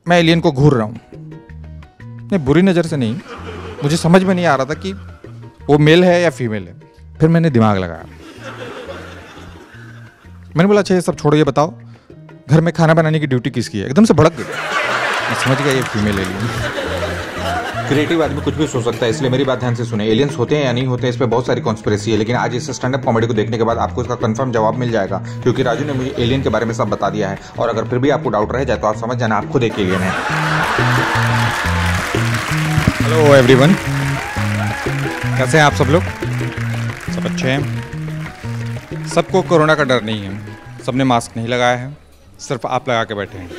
मैं एलियन को घूर रहा हूँ। नहीं, बुरी नज़र से नहीं, मुझे समझ में नहीं आ रहा था कि वो मेल है या फीमेल है। फिर मैंने दिमाग लगाया, मैंने बोला अच्छा ये सब छोड़ो, ये बताओ घर में खाना बनाने की ड्यूटी किसकी है। एकदम से भड़क गई, मैं समझ गया ये फीमेल एलियन। क्रिएटिव आदमी कुछ भी सोच सकता है, इसलिए मेरी बात ध्यान से सुने। एलियंस होते हैं या नहीं होते हैं, इस पे बहुत सारी कॉन्स्पिरेसी है, लेकिन आज इस स्टैंड अप कॉमेडी को देखने के बाद आपको इसका कंफर्म जवाब मिल जाएगा, क्योंकि राजू ने मुझे एलियन के बारे में सब बता दिया है। और अगर फिर भी आपको डाउट रह जाए तो आप समझ जाना आप खुद एक एलियन है। हेलो एवरीवन, कैसे हैं आप सब लोग? सब अच्छे हैं? सबको कोरोना का डर नहीं है, सबने मास्क नहीं लगाया है, सिर्फ आप लगा के बैठे हैं।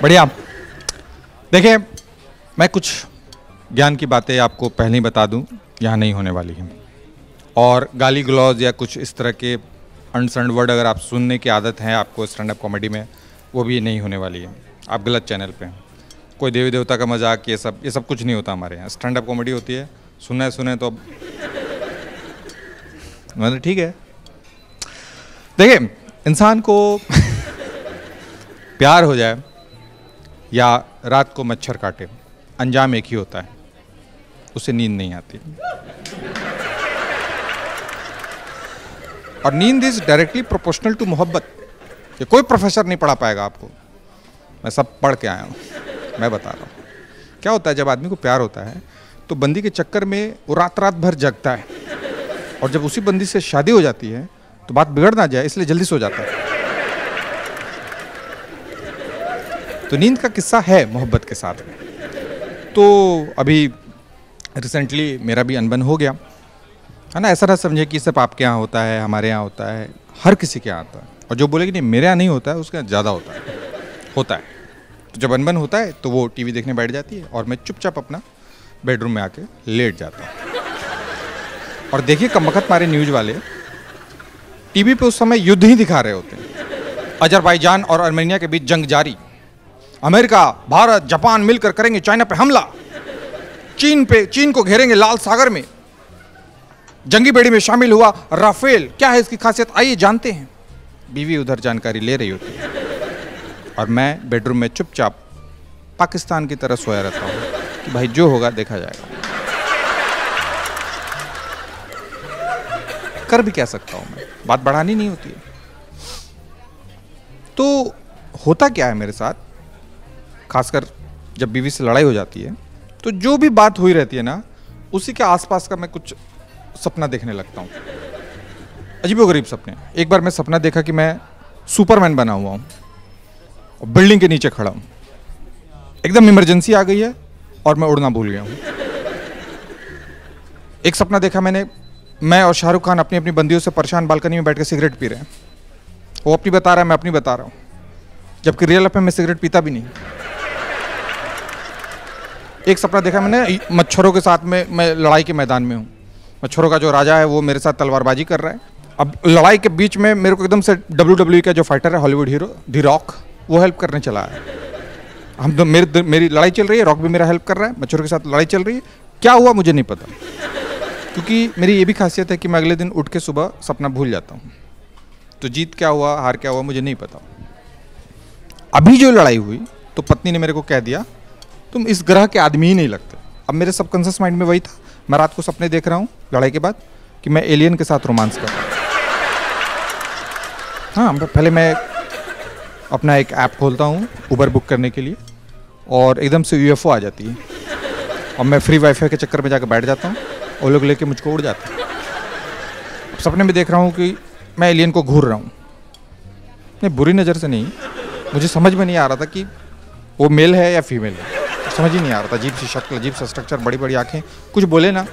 बढ़िया। देखिए, मैं कुछ ज्ञान की बातें आपको पहले ही बता दूं, यहाँ नहीं होने वाली हैं। और गाली गलौज या कुछ इस तरह के अनसंड वर्ड अगर आप सुनने की आदत है आपको स्टैंड अप कॉमेडी में, वो भी नहीं होने वाली है। आप गलत चैनल पे हैं। कोई देवी देवता का मजाक, ये सब कुछ नहीं होता हमारे यहाँ। स्टैंड अप कॉमेडी होती है, सुने तो मतलब ठीक है। देखिए, इंसान को प्यार हो जाए या रात को मच्छर काटे, अंजाम एक ही होता है, उसे नींद नहीं आती। और नींद इज डायरेक्टली प्रोपोर्शनल टू मोहब्बत। ये कोई प्रोफेसर नहीं पढ़ा पाएगा आपको, मैं सब पढ़ के आया हूँ, मैं बता रहा हूँ। क्या होता है जब आदमी को प्यार होता है तो बंदी के चक्कर में वो रात भर जगता है, और जब उसी बंदी से शादी हो जाती है तो बात बिगड़ ना जाए इसलिए जल्दी सो जाता है। तो नींद का किस्सा है मोहब्बत के साथ में। तो अभी रिसेंटली मेरा भी अनबन हो गया है ना। ऐसा ना समझे कि सिर्फ आपके यहाँ होता है, हमारे यहाँ होता है, हर किसी के यहाँ आता है। और जो बोले कि नहीं मेरे यहाँ नहीं होता है, उसके यहाँ ज़्यादा होता है। तो जब अनबन होता है तो वो टीवी देखने बैठ जाती है और मैं चुपचाप अपना बेडरूम में आके लेट जाता हूँ। और देखिए कमबख्त मारे न्यूज़ वाले टीवी पे उस समय युद्ध ही दिखा रहे होते हैं। अजरबैजान और आर्मेनिया के बीच जंग जारी, अमेरिका, भारत, जापान मिलकर करेंगे चाइना पे हमला, चीन को घेरेंगे लाल सागर में, जंगी बेड़ी में शामिल हुआ राफेल। क्या है इसकी खासियत, आइए जानते हैं। बीवी उधर जानकारी ले रही होती है और मैं बेडरूम में चुपचाप पाकिस्तान की तरह सोया रहता हूँ कि भाई जो होगा देखा जाएगा। कर भी क्या सकता हूँ मैं, बात बढ़ानी नहीं होती है। तो होता क्या है मेरे साथ, खासकर जब बीवी से लड़ाई हो जाती है तो जो भी बात हुई रहती है ना, उसी के आसपास का मैं कुछ सपना देखने लगता हूँ, अजीबोगरीब सपने। एक बार मैं सपना देखा कि मैं सुपरमैन बना हुआ हूँ और बिल्डिंग के नीचे खड़ा हूँ, एकदम इमरजेंसी आ गई है और मैं उड़ना भूल गया हूँ। एक सपना देखा मैंने, मैं और शाहरुख खान अपनी अपनी बंदियों से परेशान बालकनी में बैठ कर सिगरेट पी रहे हैं। वो अपनी बता रहा है, मैं अपनी बता रहा हूँ, जबकि रियल लाइफ में मैं सिगरेट पीता भी नहीं। एक सपना देखा मैंने, मच्छरों के साथ में मैं लड़ाई के मैदान में हूँ। मच्छरों का जो राजा है वो मेरे साथ तलवारबाजी कर रहा है। अब लड़ाई के बीच में मेरे को एकदम से WWE का जो फाइटर है, हॉलीवुड हीरो दी रॉक, वो हेल्प करने चला है। हम तो मेरी लड़ाई चल रही है, रॉक भी मेरा हेल्प कर रहा है, मच्छरों के साथ लड़ाई चल रही है। क्या हुआ मुझे नहीं पता, क्योंकि मेरी ये भी खासियत है कि मैं अगले दिन उठ के सुबह सपना भूल जाता हूँ। तो जीत क्या हुआ, हार क्या हुआ, मुझे नहीं पता। अभी जो लड़ाई हुई तो पत्नी ने मेरे को कह दिया तुम इस ग्रह के आदमी ही नहीं लगते। अब मेरे सबकॉन्शियस माइंड में वही था, मैं रात को सपने देख रहा हूँ लड़ाई के बाद कि मैं एलियन के साथ रोमांस कर रहा हूँ। हाँ, पहले मैं अपना एक ऐप खोलता हूँ उबर बुक करने के लिए और एकदम से UFO आ जाती है और मैं फ्री वाईफाई के चक्कर में जाकर बैठ जाता हूँ, वो लोग लेके मुझको उड़ जाते हैं। अब सपने में देख रहा हूँ कि मैं एलियन को घूर रहा हूँ। नहीं, बुरी नज़र से नहीं, मुझे समझ में नहीं आ रहा था कि वो मेल है या फीमेल है, समझ ही नहीं आ रहा था। अजीब सी शक्ल, अजीब सा स्ट्रक्चर, बड़ी बड़ी आंखें, कुछ बोले ना।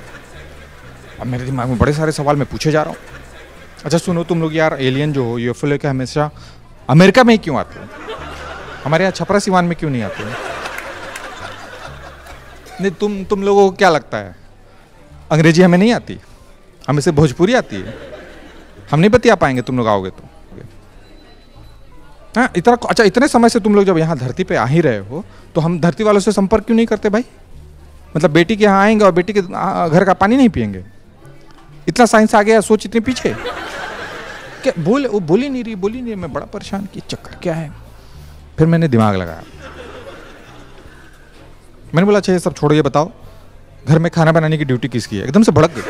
अब मेरे दिमाग में बड़े सारे सवाल मैं पूछे जा रहा हूँ। अच्छा सुनो तुम लोग यार, एलियन जो हो UFO लेकर हमेशा अमेरिका में ही क्यों आते हो, हमारे यहाँ छपरा सिवान में क्यों नहीं आते हो? नहीं, तुम लोगों को क्या लगता है अंग्रेजी हमें नहीं आती, हमें से भोजपुरी आती है, हम नहीं बतिया पाएंगे तुम लोग आओगे तो। हाँ, इतने समय से तुम लोग जब यहाँ धरती पे आ ही रहे हो तो हम धरती वालों से संपर्क क्यों नहीं करते भाई? मतलब बेटी के यहाँ आएंगे और बेटी के घर का पानी नहीं पियेंगे? इतना साइंस आ गया, सोच इतनी पीछे क्या? वो बोली नहीं रही, मैं बड़ा परेशान कि चक्कर क्या है। फिर मैंने दिमाग लगाया, मैंने बोला अच्छा ये सब छोड़ो, ये बताओ घर में खाना बनाने की ड्यूटी किसकी है? एकदम से भड़क गई।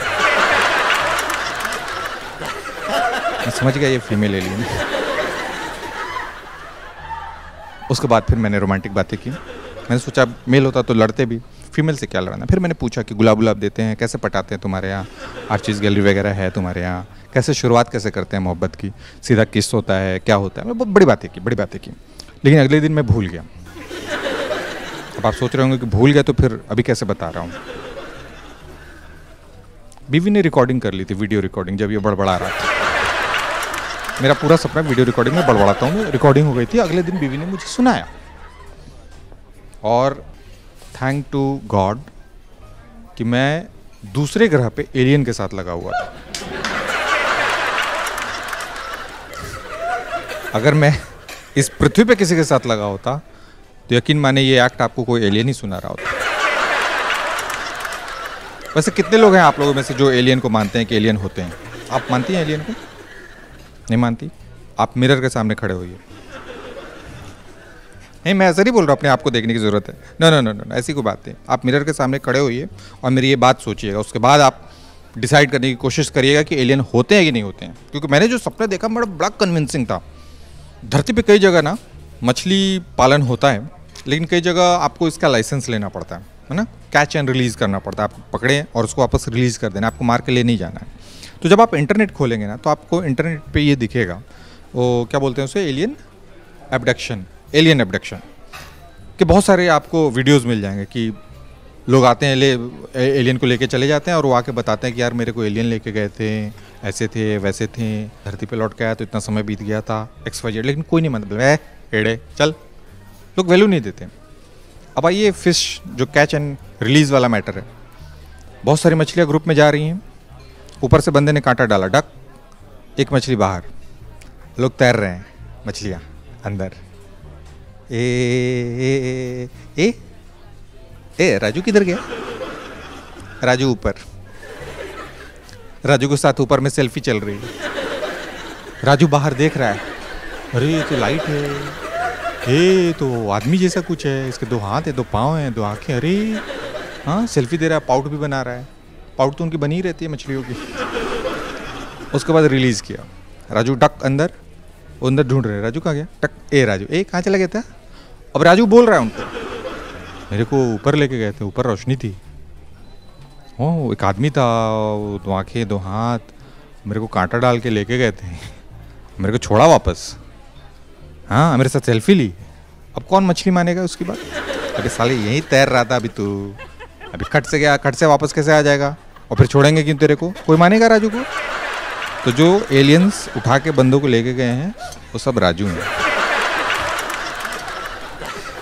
मैं समझ गया ये फीमेल एलियन। उसके बाद फिर मैंने रोमांटिक बातें की। मैंने सोचा मेल होता तो लड़ते भी, फीमेल से क्या लड़ना। फिर मैंने पूछा कि गुलाब गुलाब देते हैं, कैसे पटाते हैं तुम्हारे यहाँ, आर्टिस्ट गैलरी वगैरह है तुम्हारे यहाँ, कैसे शुरुआत कैसे करते हैं मोहब्बत की, सीधा किस होता है, क्या होता है। बहुत बड़ी बातें की। लेकिन अगले दिन मैं भूल गया। अब आप सोच रहे होंगे कि भूल गया तो फिर अभी कैसे बता रहा हूँ। बीवी ने रिकॉर्डिंग कर ली थी, वीडियो रिकॉर्डिंग, जब ये बड़बड़ा रहा था। मेरा पूरा सपना वीडियो रिकॉर्डिंग में बड़बड़ाता हूँ, रिकॉर्डिंग हो गई थी। अगले दिन बीवी ने मुझे सुनाया और थैंक टू गॉड कि मैं दूसरे ग्रह पे एलियन के साथ लगा हुआ था। अगर मैं इस पृथ्वी पे किसी के साथ लगा होता तो यकीन माने ये एक्ट आपको कोई एलियन ही सुना रहा होता। वैसे कितने लोग हैं आप लोगों में से जो एलियन को मानते हैं कि एलियन होते हैं? आप मानती हैं एलियन को? नहीं मानती? आप मिरर के सामने खड़े होइए। नहीं, मैं ऐसा नहीं बोल रहा अपने आप को देखने की ज़रूरत है। नो, ऐसी कोई बात नहीं। आप मिरर के सामने खड़े होइए और मेरी ये बात सोचिएगा। उसके बाद आप डिसाइड करने की कोशिश करिएगा कि एलियन होते हैं कि नहीं होते हैं। क्योंकि मैंने जो सपना देखा बड़ा कन्विंसिंग था। धरती पे कई जगह ना मछली पालन होता है, लेकिन कई जगह आपको इसका लाइसेंस लेना पड़ता है ना, कैच एंड रिलीज़ करना पड़ता है। आप पकड़ें और उसको वापस रिलीज़ कर देना, आपको मार के ले नहीं जाना है। तो जब आप इंटरनेट खोलेंगे ना तो आपको इंटरनेट पे ये दिखेगा, वो क्या बोलते हैं उसे, एलियन एब्डक्शन के बहुत सारे आपको वीडियोस मिल जाएंगे कि लोग आते हैं, एलियन को लेके चले जाते हैं और वो आके बताते हैं कि यार मेरे को एलियन लेके गए थे, ऐसे थे वैसे थे, धरती पे लौट के आया तो इतना समय बीत गया था, XYZ। लेकिन कोई नहीं मानता, एड़े चल, लोग वैल्यू नहीं देते। अब आइए फिश जो कैच एंड रिलीज़ वाला मैटर है। बहुत सारी मछलियाँ ग्रुप में जा रही हैं, ऊपर से बंदे ने कांटा डाला, डक, एक मछली बाहर, लोग तैर रहे हैं, मछलियाँ अंदर। ए राजू किधर गया? राजू ऊपर, राजू के साथ ऊपर में सेल्फी चल रही है। राजू बाहर देख रहा है, अरे ये तो लाइट है, ये तो आदमी जैसा कुछ है, इसके 2 हाथ है, 2 पाँव हैं, 2 आँखें, अरे हाँ सेल्फी दे रहा है, पाउट भी बना रहा है। पाउट तो उनकी बनी ही रहती है मछलियों की। उसके बाद रिलीज़ किया, राजू डक अंदर, वो अंदर ढूंढ रहे, राजू कहाँ गया? टक, राजू कहाँ चला गया था? अब राजू बोल रहा है उनको, मेरे को ऊपर लेके गए थे, ऊपर रोशनी थी, ओह एक आदमी था, 2 आँखें 2 हाथ, मेरे को कांटा डाल के लेके गए थे, मेरे को छोड़ा वापस, हाँ मेरे साथ सेल्फी ली। अब कौन मछली मानेगा उसकी बात? अरे साले यहीं तैर रहा था अभी, तू अभी खट से गया, खट से वापस कैसे आ जाएगा? और फिर छोड़ेंगे क्यों तेरे को? कोई मानेगा राजू को? तो जो एलियंस उठा के बंदों को लेके गए हैं वो सब राजू हैं।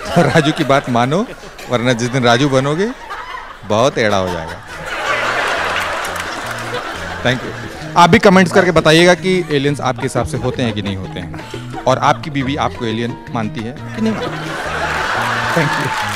तो राजू की बात मानो, वरना जिस दिन राजू बनोगे बहुत एड़ा हो जाएगा। Thank you. आप भी कमेंट्स करके बताइएगा कि एलियंस आपके हिसाब से होते हैं कि नहीं होते हैं, और आपकी बीवी आपको एलियन मानती है कि नहीं मानती। Thank you.